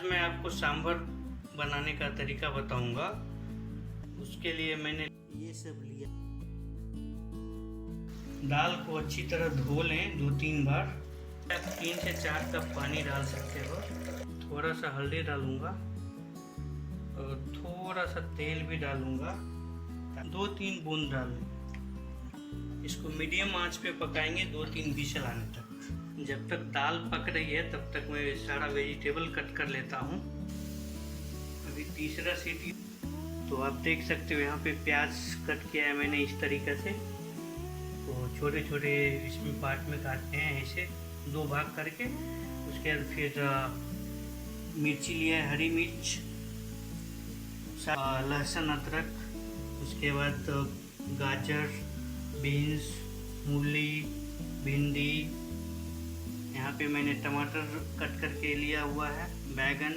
आज मैं आपको सांभर बनाने का तरीका बताऊंगा। उसके लिए मैंने ये सब लिया। दाल को अच्छी तरह धो लें 2-3 बार। 3 से 4 कप पानी डाल सकते हो। थोड़ा सा हल्दी डालूंगा और थोड़ा सा तेल भी डालूंगा। 2-3 बूंद डाल लें। इसको मीडियम आंच पे पकाएंगे 2-3 विसल आने तक। जब तक दाल पक रही है तब तक मैं सारा वेजिटेबल कट कर लेता हूँ। अभी तीसरा सीटी। तो आप देख सकते हो यहाँ पे प्याज कट किया है मैंने इस तरीके से। तो छोटे छोटे इसमें पार्ट में काटते हैं ऐसे 2 भाग करके। उसके बाद फिर मिर्ची लिया है, हरी मिर्च, लहसुन, अदरक। उसके बाद गाजर, बीन्स, मूली, भिंडी। यहाँ पे मैंने टमाटर कट करके लिया हुआ है, बैगन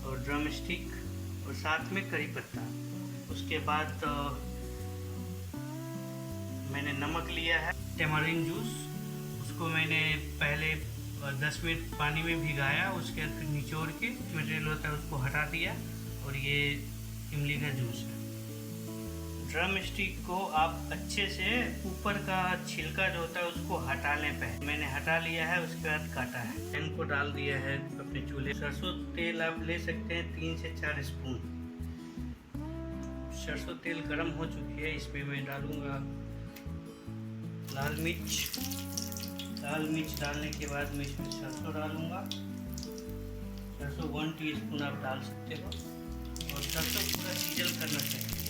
और ड्रम स्टिक और साथ में करी पत्ता। उसके बाद मैंने नमक लिया है, टेमरिन जूस। उसको मैंने पहले 10 मिनट पानी में भिगाया। उसके बाद फिर निचोड़ के मटेरियल होता है उसको हटा दिया। और ये इमली का जूस है। ड्रम स्टिक को आप अच्छे से ऊपर का छिलका जो होता है उसको हटा लें पहले। मैंने हटा लिया है, उसके बाद काटा है। पैन को डाल दिया है अपने चूल्हे। सरसों तेल आप ले सकते हैं 3 से 4 स्पून। सरसों तेल गर्म हो चुकी है। इसमें मैं डालूंगा लाल मिर्च। लाल मिर्च डालने के बाद मैं इसमें सरसों डालूंगा। सरसों 1 टीस्पून आप डाल सकते हो। और सरसों पूरा सीजल करना चाहिए।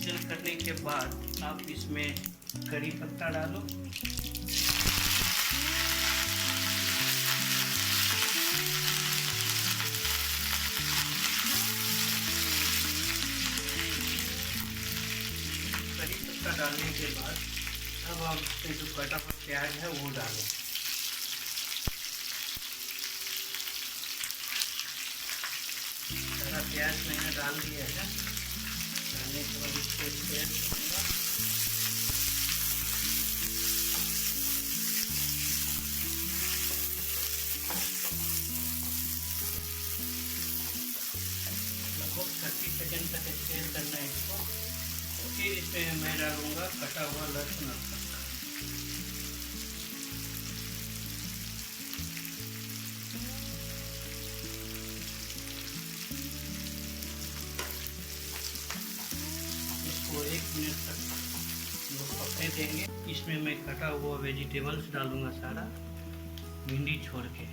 सीजल करने के बाद आप इसमें करी पत्ता डालो। करी पत्ता डालने के बाद अब आप इसमें जो कटा हुआ प्याज है वो डालो। सारा प्याज मैंने डाल दिया है। डालने के बाद इसको स्प्रेड करूँगा। लगभग 30 सेकेंड तक स्प्रेड करना है इसको। फिर इसमें मैं डालूँगा कटा हुआ लहसुन अदरक। इसको 1 मिनट तक पकने देंगे। इसमें मैं कटा हुआ वेजिटेबल्स डालूंगा सारा, भिंडी छोड़ के।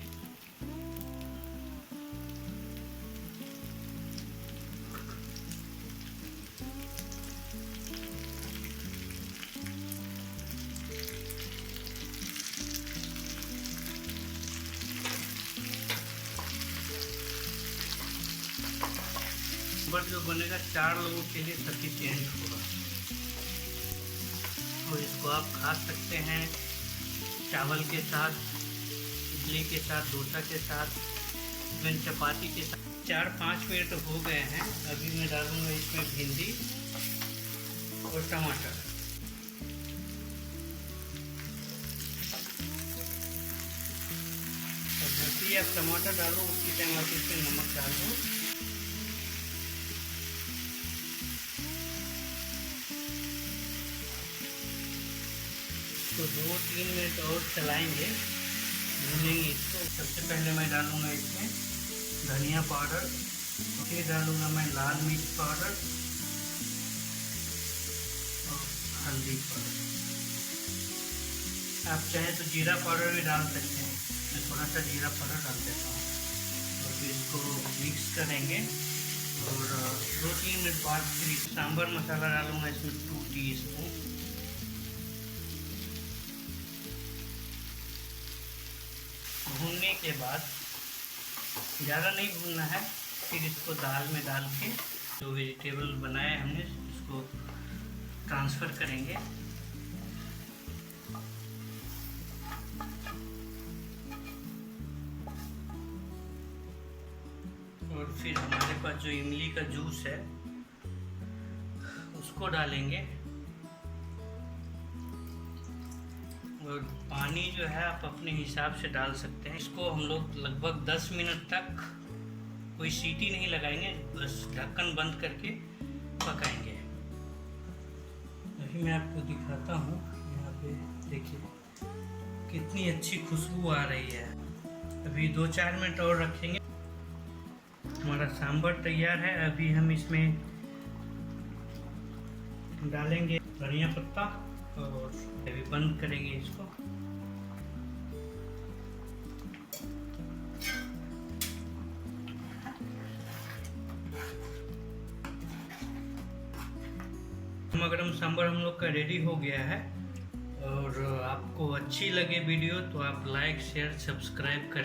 बट जो बनेगा 4 लोगों के लिए सफिशिएंट होगा। और इसको आप खा सकते हैं चावल के साथ, इडली के साथ, डोसा के साथ, इवन चपाती के साथ। 4-5 मिनट हो गए हैं। अभी मैं डालूंगा इसमें भिंडी और टमाटर। और जब भी आप टमाटर डालो उसी टाइम आप इसमें नमक डाल दो। तो 2-3 मिनट और चलाएंगे, भूनेंगे इसको। सबसे पहले मैं डालूंगा इसमें धनिया पाउडर। फिर डालूंगा मैं लाल मिर्च पाउडर और हल्दी पाउडर। आप चाहे तो जीरा पाउडर भी डाल सकते हैं। मैं थोड़ा सा जीरा पाउडर डाल देता हूँ। और फिर इसको मिक्स करेंगे। और 2-3 मिनट बाद फिर सांभर मसाला डालूंगा इसमें 2 टीस्पून। भूनने के बाद ज़्यादा नहीं भूनना है। फिर इसको दाल में डाल के जो वेजिटेबल बनाए हमने इसको ट्रांसफ़र करेंगे। और फिर हमारे पास जो इमली का जूस है उसको डालेंगे। और पानी जो है आप अपने हिसाब से डाल सकते हैं। इसको हम लोग लगभग 10 मिनट तक कोई सीटी नहीं लगाएंगे, बस ढक्कन बंद करके पकाएंगे। अभी मैं आपको दिखाता हूँ, यहाँ पे देखिए कितनी अच्छी खुशबू आ रही है। अभी 2-4 मिनट और रखेंगे। हमारा सांभर तैयार है। अभी हम इसमें डालेंगे धनिया पत्ता और अभी बंद करेंगे इसको। गरम सांभर हम लोग का रेडी हो गया है। और आपको अच्छी लगे वीडियो तो आप लाइक शेयर सब्सक्राइब करें।